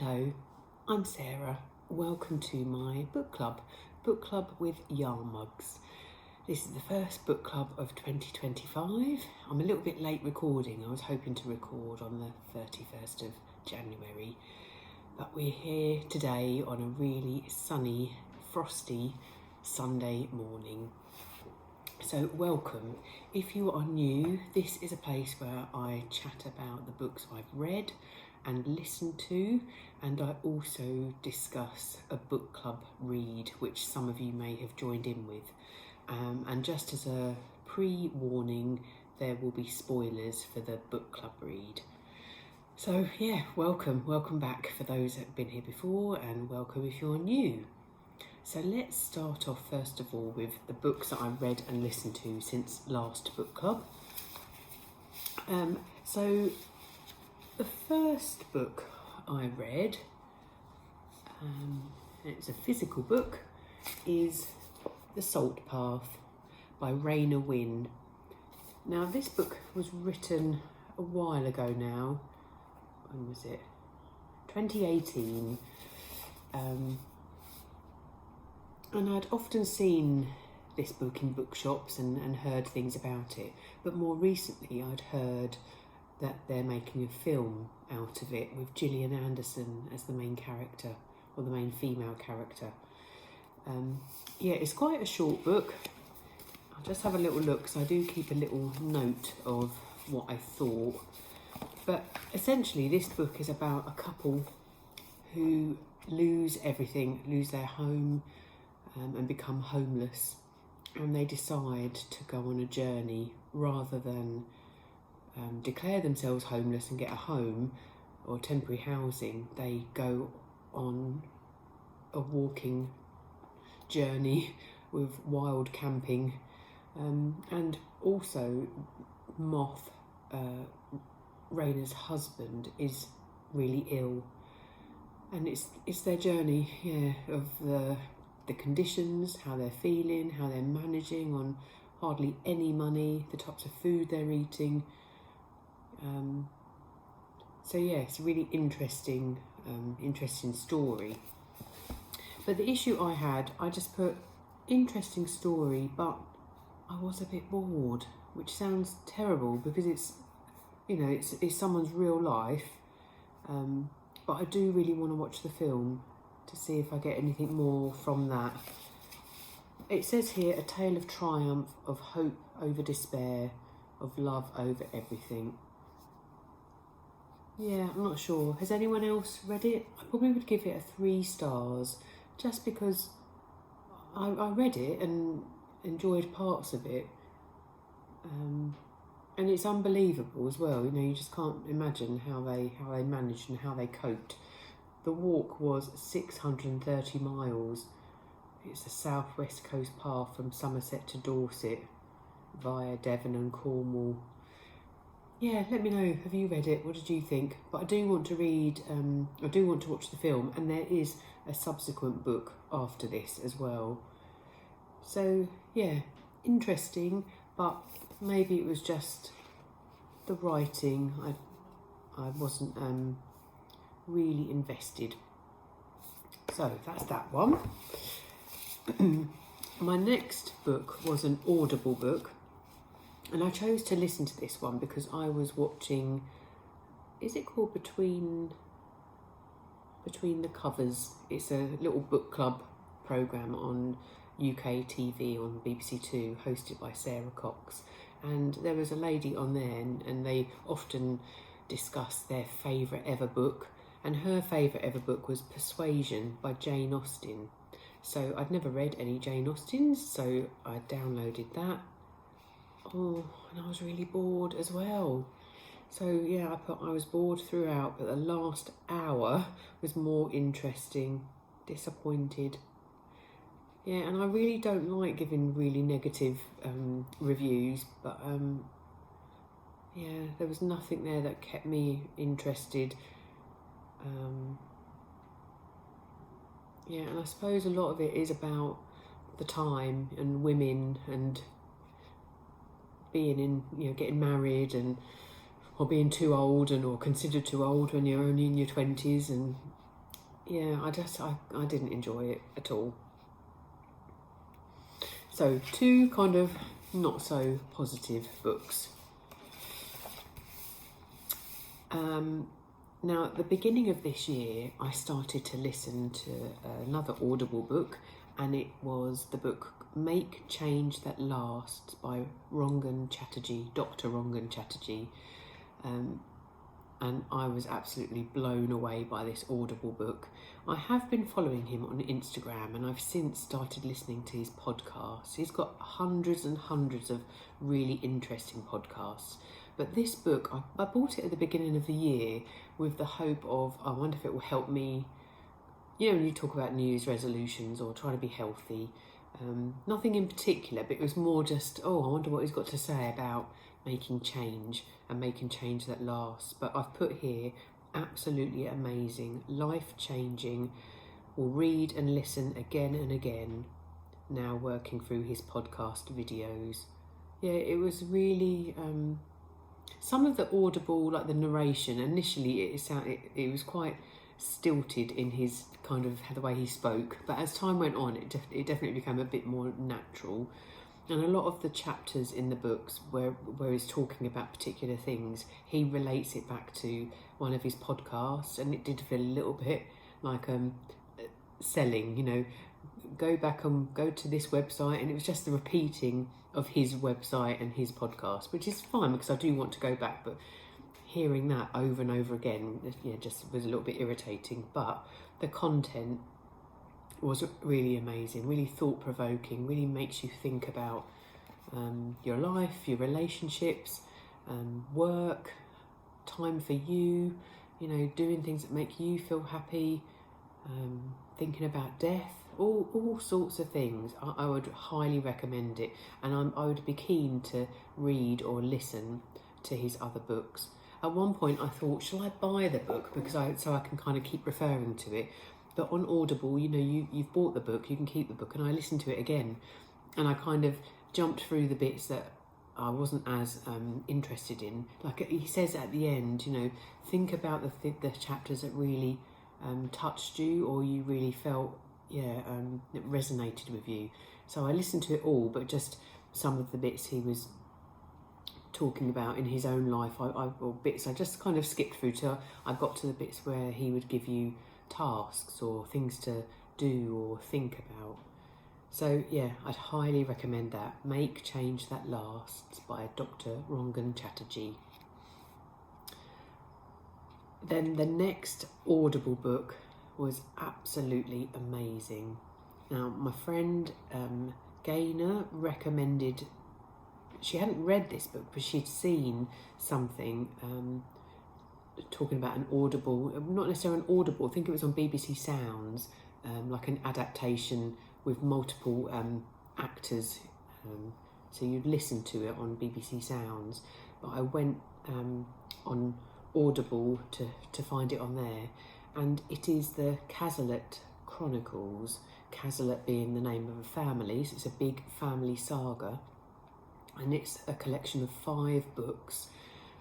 Hello, I'm Sarah. Welcome to my book club with Yarnmugs. This is the first book club of 2025. I'm a little bit late recording. I was hoping to record on the 31st of January, but we're here today on a really sunny, frosty Sunday morning. So welcome. If you are new, this is a place where I chat about the books I've read and listened to, and I also discuss a book club read which some of you may have joined in with. And just as a pre-warning, there will be spoilers for the book club read. So yeah, welcome back for those that have been here before, and welcome if you're new. So let's start off first of all with the books that I've read and listened to since last book club. So the first book I read, it's a physical book, is The Salt Path by Raynor Winn. Now this book was written a while ago now. When was it? 2018. And I'd often seen this book in bookshops and heard things about it, but more recently I'd heard that they're making a film out of it with Gillian Anderson as the main character, or the main female character. Yeah, it's quite a short book. I'll just have a little look, so I do keep a little note of what I thought. But essentially this book is about a couple who lose everything, lose their home, and become homeless, and they decide to go on a journey rather than declare themselves homeless and get a home or temporary housing. They go on a walking journey with wild camping, and also Moth, Raynor's husband, is really ill, and it's their journey, yeah, of the conditions, how they're feeling, how they're managing on hardly any money, the types of food they're eating. So yeah, it's a really interesting story. But the issue I just put interesting story, but I was a bit bored, which sounds terrible because it's someone's real life. But I do really want to watch the film to see if I get anything more from that. It says here, a tale of triumph, of hope over despair, of love over everything. Yeah, I'm not sure. Has anyone else read it? I probably would give it 3 stars, just because I read it and enjoyed parts of it. And it's unbelievable as well. You know, you just can't imagine how they managed and how they coped. The walk was 630 miles. It's a southwest coast path from Somerset to Dorset via Devon and Cornwall. Yeah, let me know. Have you read it? What did you think? But I do want to read, I do want to watch the film, and there is a subsequent book after this as well. So yeah, interesting, but maybe it was just the writing. I wasn't really invested. So that's that one. My next book was an Audible book, and I chose to listen to this one because I was watching, is it called Between the Covers? It's a little book club programme on UK TV on BBC Two, hosted by Sarah Cox, and there was a lady on there, and they often discuss their favourite ever book, and her favourite ever book was Persuasion by Jane Austen. So I'd never read any Jane Austens, so I downloaded that. Oh, and I was really bored as well. So yeah, I was bored throughout, but the last hour was more interesting. Disappointed. Yeah, and I really don't like giving really negative reviews, but yeah, there was nothing there that kept me interested. Yeah, and I suppose a lot of it is about the time and women and being in, you know, getting married and or being too old or considered too old when you're only in your 20s, and yeah, I didn't enjoy it at all. So 2 kind of not so positive books. Now, at the beginning of this year, I started to listen to another Audible book, and it was the book Make Change That Lasts by Rangan Chatterjee, Dr. Rangan Chatterjee. And I was absolutely blown away by this Audible book. I have been following him on Instagram, and I've since started listening to his podcasts. He's got hundreds and hundreds of really interesting podcasts. But this book, I bought it at the beginning of the year with the hope of, I wonder if it will help me, when you talk about New Year's resolutions or trying to be healthy. Nothing in particular, but it was more just, I wonder what he's got to say about making change and making change that lasts. But I've put here, absolutely amazing, life-changing, will read and listen again and again, now working through his podcast videos. Yeah, it was really... some of the Audible, like the narration, initially it was quite stilted in his kind of the way he spoke, but as time went on, it definitely became a bit more natural. And a lot of the chapters in the books where he's talking about particular things, he relates it back to one of his podcasts, and it did feel a little bit like selling, go back and go to this website, and it was just the repeating of his website and his podcast, which is fine because I do want to go back, but hearing that over and over again, just was a little bit irritating. But the content was really amazing, really thought-provoking, really makes you think about your life, your relationships, work, time for you, doing things that make you feel happy, thinking about death, all sorts of things. I would highly recommend it, and I would be keen to read or listen to his other books. At one point I thought, shall I buy the book so I can kind of keep referring to it? But on Audible, you've bought the book, you can keep the book, and I listened to it again, and I kind of jumped through the bits that I wasn't as interested in. Like he says at the end, think about the chapters that really touched you, or you really felt it resonated with you. So I listened to it all, but just some of the bits he was talking about in his own life, I just kind of skipped through till I got to the bits where he would give you tasks or things to do or think about. So I'd highly recommend that. Make Change That Lasts by Dr. Rangan Chatterjee. Then the next Audible book was absolutely amazing. Now, my friend Gaynor recommended, she hadn't read this book, but she'd seen something talking about an Audible, not necessarily an Audible, I think it was on BBC Sounds, like an adaptation with multiple actors. So you'd listen to it on BBC Sounds, but I went on Audible to find it on there, and it is the Cazalet Chronicles, Cazalet being the name of a family, so it's a big family saga, and it's a collection of 5 books,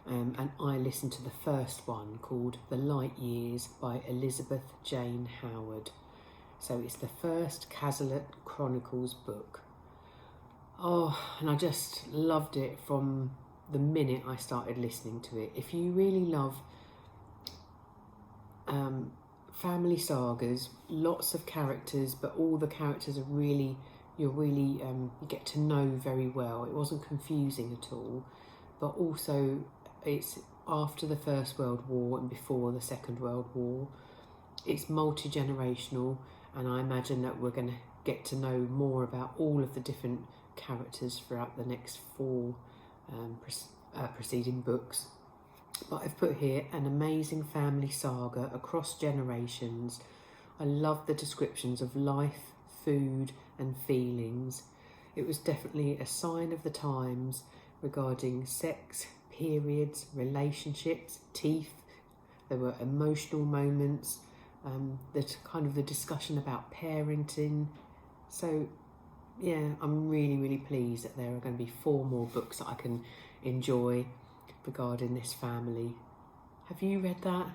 and I listened to the first one called The Light Years by Elizabeth Jane Howard. So it's the first Cazalet Chronicles book. And I just loved it from the minute I started listening to it. If you really love family sagas, lots of characters, but all the characters are really, you get to know very well. It wasn't confusing at all, but also it's after the First World War and before the Second World War. It's multi-generational, and I imagine that we're going to get to know more about all of the different characters throughout the next 4 preceding books. But I've put here an amazing family saga across generations. I love the descriptions of life, food and feelings. It was definitely a sign of the times regarding sex, periods, relationships, teeth. There were emotional moments, the discussion about parenting. So I'm really, really pleased that there are going to be 4 more books that I can enjoy regarding this family. Have you read that?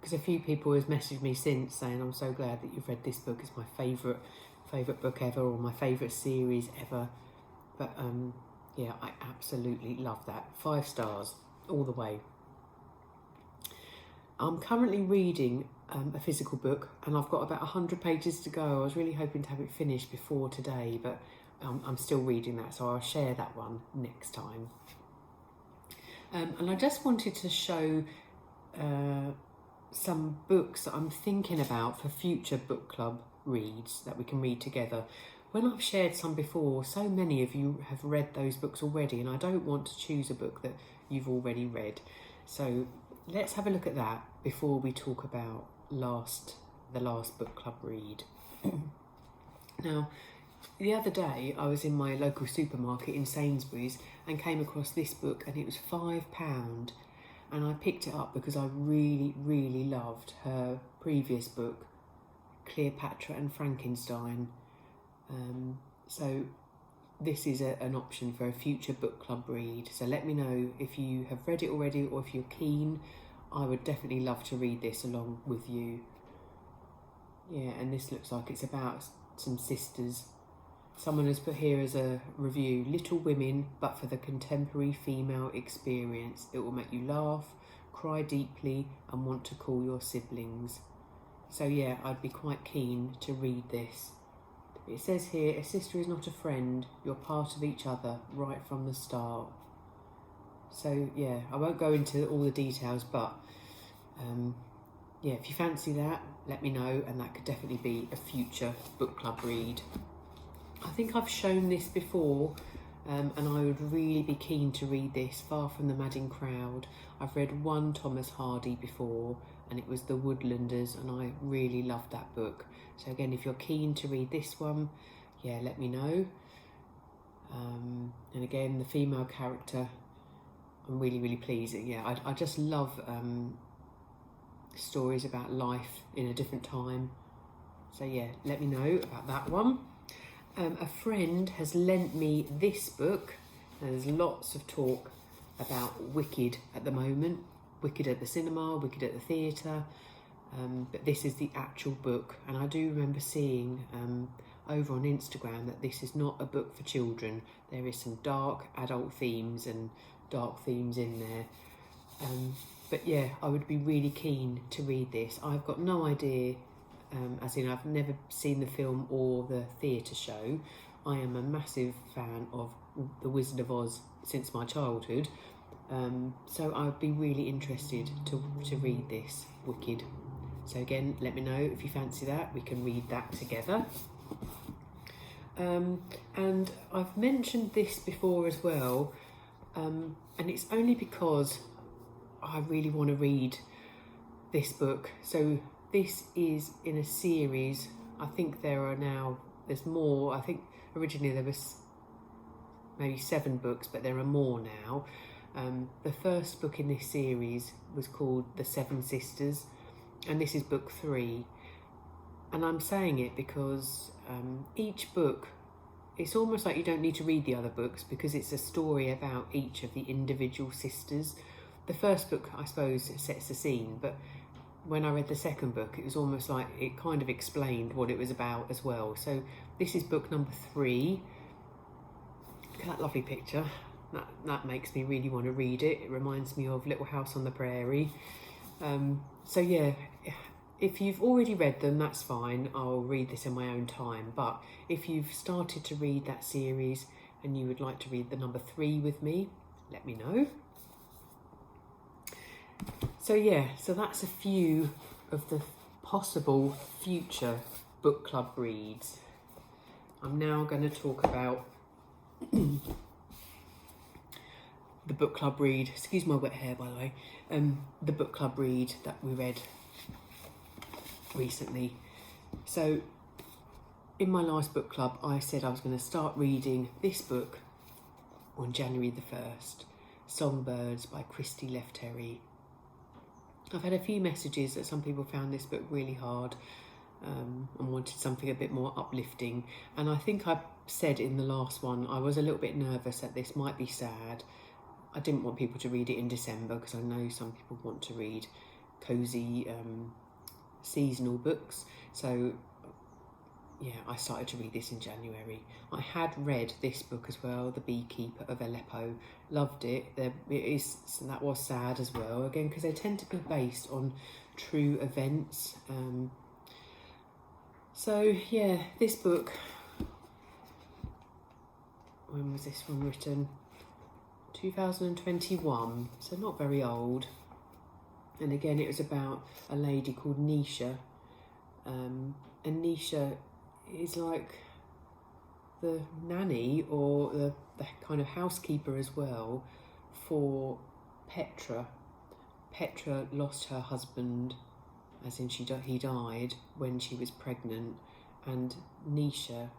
because a few people has messaged me since saying, I'm so glad that you've read this book. It's my favourite book ever, or my favourite series ever. But yeah, I absolutely love that. 5 stars all the way. I'm currently reading a physical book, and I've got about 100 pages to go. I was really hoping to have it finished before today, but I'm still reading that, so I'll share that one next time. And I just wanted to show some books that I'm thinking about for future book club reads that we can read together. When I've shared some before, so many of you have read those books already, and I don't want to choose a book that you've already read. So let's have a look at that before we talk about the last book club read. Now, the other day I was in my local supermarket in Sainsbury's and came across this book, and it was £5, and I picked it up because I really, really loved her previous book, Cleopatra and Frankenstein. So this is an option for a future book club read. So let me know if you have read it already, or if you're keen. I would definitely love to read this along with you. Yeah, and this looks like it's about some sisters. Someone has put here as a review, Little Women, but for the contemporary female experience. It will make you laugh, cry deeply, and want to call your siblings. So yeah, I'd be quite keen to read this. It says here, a sister is not a friend, you're part of each other right from the start. So yeah, I won't go into all the details, but yeah, if you fancy that, let me know, and that could definitely be a future book club read. I think I've shown this before, and I would really be keen to read this, Far from the Madding Crowd. I've read one Thomas Hardy before, and it was The Woodlanders, and I really loved that book. So again, if you're keen to read this one, yeah, let me know. And again, the female character, I'm really, really pleased. Yeah, I just love stories about life in a different time. So yeah, let me know about that one. A friend has lent me this book. There's lots of talk about Wicked at the moment. Wicked at the cinema, Wicked at the theatre. But this is the actual book, and I do remember seeing over on Instagram that this is not a book for children. There is some dark adult themes and dark themes in there. But yeah, I would be really keen to read this. I've got no idea, as in I've never seen the film or the theatre show. I am a massive fan of The Wizard of Oz since my childhood. So I'd be really interested to read this, Wicked. So again, let me know if you fancy that. We can read that together. And I've mentioned this before as well, and it's only because I really want to read this book. So this is in a series. I think there's more. I think originally there was maybe 7 books, but there are more now. The first book in this series was called The Seven Sisters, and this is book 3. And I'm saying it because each book, it's almost like you don't need to read the other books because it's a story about each of the individual sisters. The first book, I suppose, sets the scene, but when I read the second book, it was almost like it kind of explained what it was about as well. So this is book number 3. Look at that lovely picture. That makes me really want to read it. It reminds me of Little House on the Prairie. So yeah, if you've already read them, that's fine. I'll read this in my own time. But if you've started to read that series and you would like to read the number 3 with me, let me know. So yeah, so that's a few of the possible future book club reads. I'm now going to talk about the book club read, excuse my wet hair by the way, the book club read that we read recently. So in my last book club, I said I was going to start reading this book on January the 1st, Songbirds by Christy Lefterry. I've had a few messages that some people found this book really hard and wanted something a bit more uplifting. And I think I said in the last one, I was a little bit nervous that this might be sad. I didn't want people to read it in December because I know some people want to read cosy seasonal books. So yeah, I started to read this in January. I had read this book as well, The Beekeeper of Aleppo. Loved it. That was sad as well, again, because they tend to be based on true events. So yeah, this book, when was this one written? 2021, so not very old. And again, it was about a lady called Nisha. And Nisha is like the nanny or the kind of housekeeper as well for Petra. Petra lost her husband, as in he died when she was pregnant, and Nisha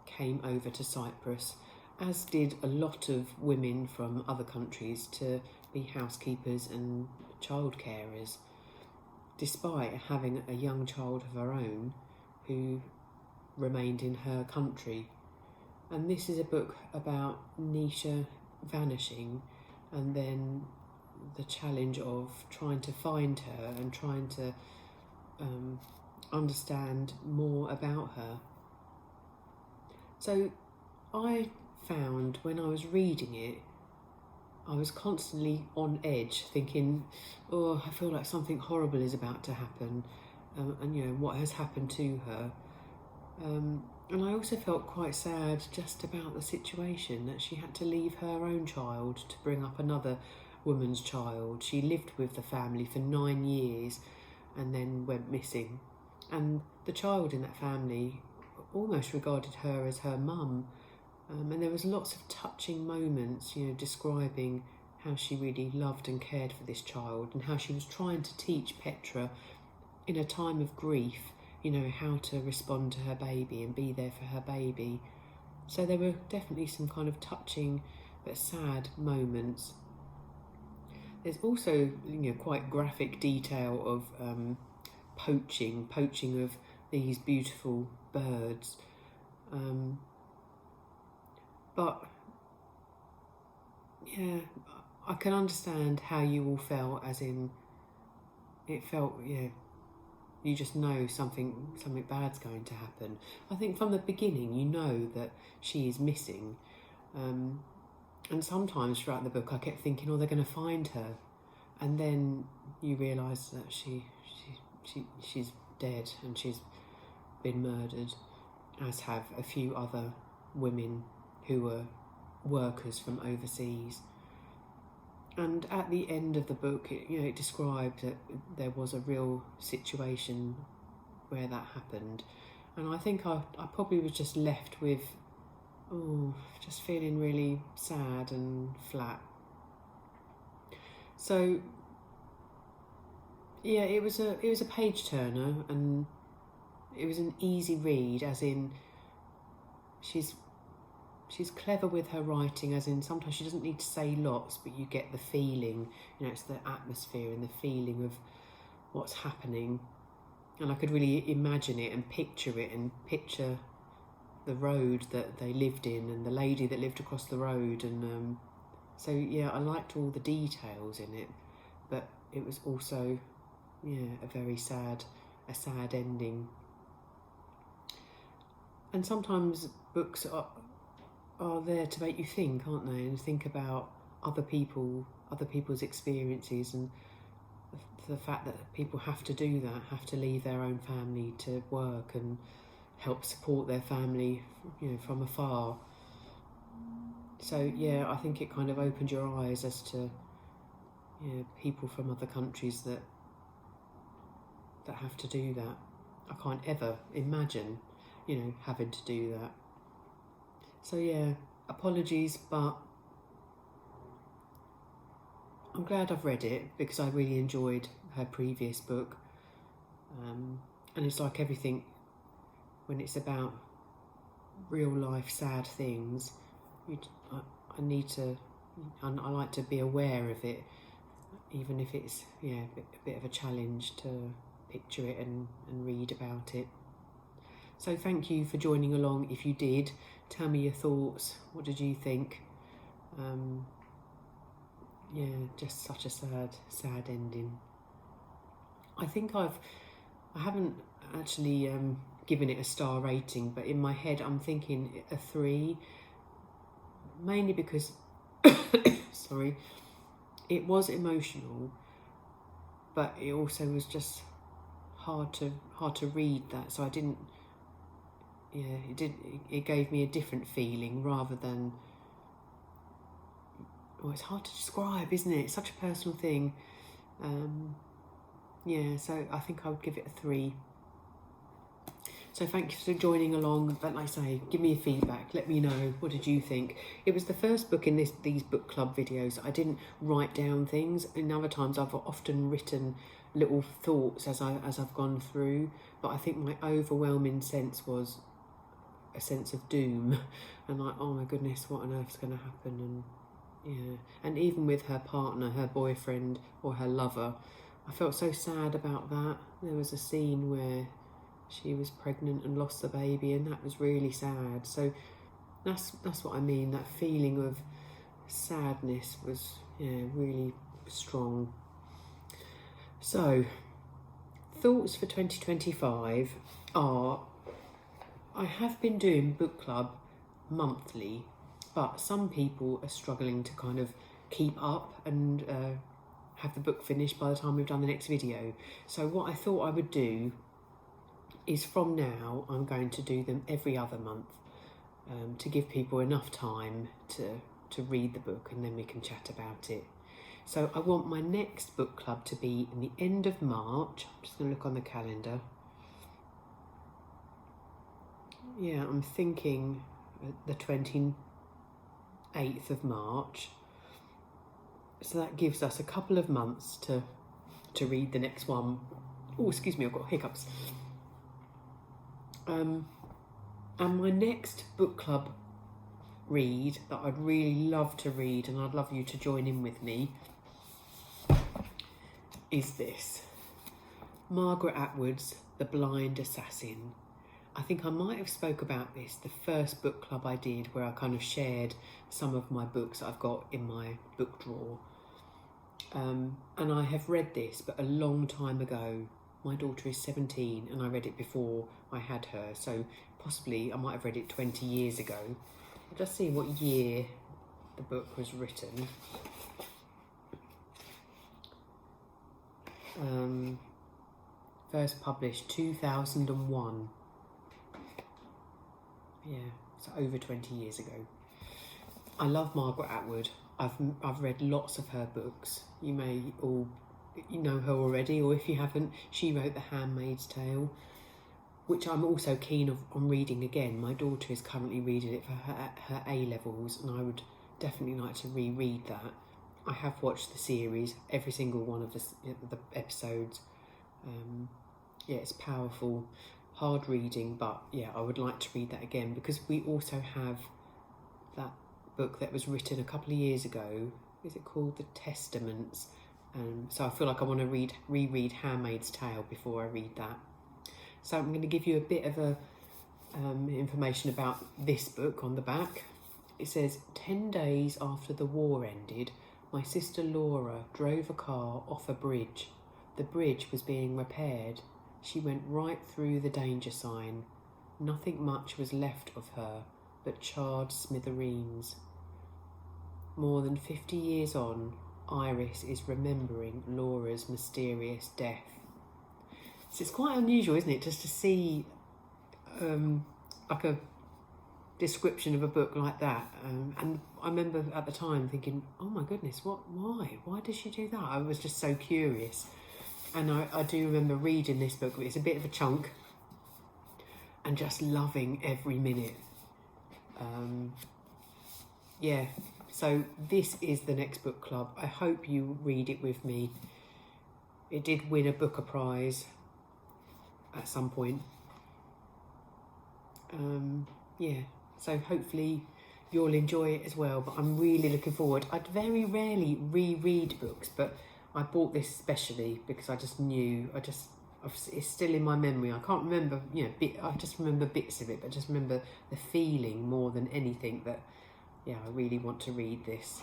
came over to Cyprus, as did a lot of women from other countries, to be housekeepers and child carers, despite having a young child of her own who remained in her country. And this is a book about Nisha vanishing, and then the challenge of trying to find her and trying to understand more about her. So I found when I was reading it, I was constantly on edge, thinking, oh, I feel like something horrible is about to happen, and you know, what has happened to her. And I also felt quite sad just about the situation, that she had to leave her own child to bring up another woman's child. She lived with the family for 9 years and then went missing. And the child in that family almost regarded her as her mum. And there was lots of touching moments, you know, describing how she really loved and cared for this child, and how she was trying to teach Petra in a time of grief, you know, how to respond to her baby and be there for her baby. So there were definitely some kind of touching but sad moments. There's also, you know, quite graphic detail of poaching of these beautiful birds. But yeah, I can understand how you all felt, as in it felt, yeah, you just know something bad's going to happen. I think from the beginning you know that she is missing, and sometimes throughout the book I kept thinking, oh, they're going to find her, and then you realise that she's dead and she's been murdered, as have a few other women who were workers from overseas. And at the end of the book, it described that there was a real situation where that happened. And I think I probably was just left with, just feeling really sad and flat. So, yeah, it was a page turner, and it was an easy read, as in she's clever with her writing, as in sometimes she doesn't need to say lots, but you get the feeling, you know, it's the atmosphere and the feeling of what's happening. And I could really imagine it and picture the road that they lived in and the lady that lived across the road. And so, yeah, I liked all the details in it, but it was also, yeah, a sad ending. And sometimes books are there to make you think, aren't they? And think about other people's experiences, and the fact that people have to do that, have to leave their own family to work and help support their family, you know, from afar. So yeah, I think it kind of opened your eyes as to, you know, people from other countries that have to do that. I can't ever imagine, you know, having to do that. So yeah, apologies, but I'm glad I've read it, because I really enjoyed her previous book. And it's like everything, when it's about real life sad things, I like to be aware of it, even if it's, yeah, a bit of a challenge to picture it and read about it. So thank you for joining along. If you did, tell me your thoughts. What did you think? Yeah, just such a sad ending. I think I haven't actually given it a star rating, but in my head I'm thinking a 3, mainly because, sorry, it was emotional, but it also was just hard to read that. So I didn't. Yeah, it gave me a different feeling rather than. Oh, it's hard to describe, isn't it? It's such a personal thing. Yeah, so I think I would give it a 3. So thank you for joining along. But like I say, give me a feedback. Let me know, what did you think? It was the first book in these book club videos. I didn't write down things. In other times, I've often written little thoughts as I've gone through. But I think my overwhelming sense was a sense of doom, and like, oh my goodness, what on earth's going to happen? And yeah, and even with her partner, her boyfriend or her lover, I felt so sad about that. There was a scene where she was pregnant and lost the baby, and that was really sad. So that's what I mean. That feeling of sadness was really strong. So thoughts for 2025 are, I have been doing book club monthly, but some people are struggling to kind of keep up and have the book finished by the time we've done the next video. So what I thought I would do is, from now I'm going to do them every other month, to give people enough time to read the book, and then we can chat about it. So I want my next book club to be in the end of March. I'm just going to look on the calendar. Yeah, I'm thinking the 28th of March. So that gives us a couple of months to read the next one. Oh, excuse me, I've got hiccups. And my next book club read that I'd really love to read, and I'd love you to join in with me, is this. Margaret Atwood's The Blind Assassin. I think I might have spoke about this the first book club I did, where I kind of shared some of my books I've got in my book drawer. And I have read this, but a long time ago. My daughter is 17 and I read it before I had her, so possibly I might have read it 20 years ago. I'll just see what year the book was written. First published 2001. Yeah, so over 20 years ago. I love Margaret Atwood. I've read lots of her books. You may all know her already, or if you haven't, she wrote The Handmaid's Tale, which I'm also keen on reading again. My daughter is currently reading it for her A-levels, and I would definitely like to reread that. I have watched the series, every single one of the episodes. Yeah, it's powerful, hard reading, but yeah, I would like to read that again, because we also have that book that was written a couple of years ago. Is it called The Testaments? So I feel like I want to reread Handmaid's Tale before I read that. So I'm going to give you a bit of information about this book on the back. It says, 10 days after the war ended, my sister Laura drove a car off a bridge. The bridge was being repaired. She went right through the danger sign. Nothing much was left of her but charred smithereens. More than 50 years on, Iris is remembering Laura's mysterious death. So it's quite unusual, isn't it, just to see like a description of a book like that. And I remember at the time thinking, oh my goodness, why did she do that? I was just so curious. And I do remember reading this book. It's a bit of a chunk, and just loving every minute. Yeah, so this is the next book club. I hope you read it with me. It did win a Booker Prize at some point. Yeah, so hopefully you'll enjoy it as well, but I'm really looking forward. I'd very rarely reread books, but I bought this especially because I just knew, it's still in my memory. I can't remember, I just remember bits of it, but just remember the feeling more than anything that, yeah, I really want to read this.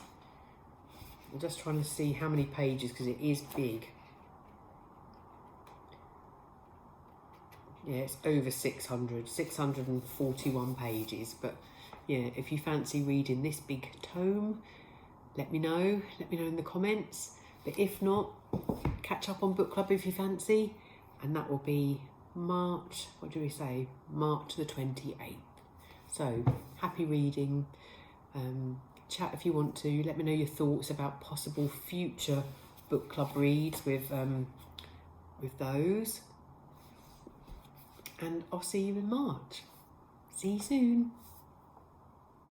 I'm just trying to see how many pages, because it is big. Yeah, it's over 641 pages. But yeah, if you fancy reading this big tome, let me know in the comments. But if not, catch up on book club if you fancy, and that will be March, what do we say, March the 28th. So happy reading. Chat if you want to. Let me know your thoughts about possible future book club reads with those, and I'll see you in March. See you soon.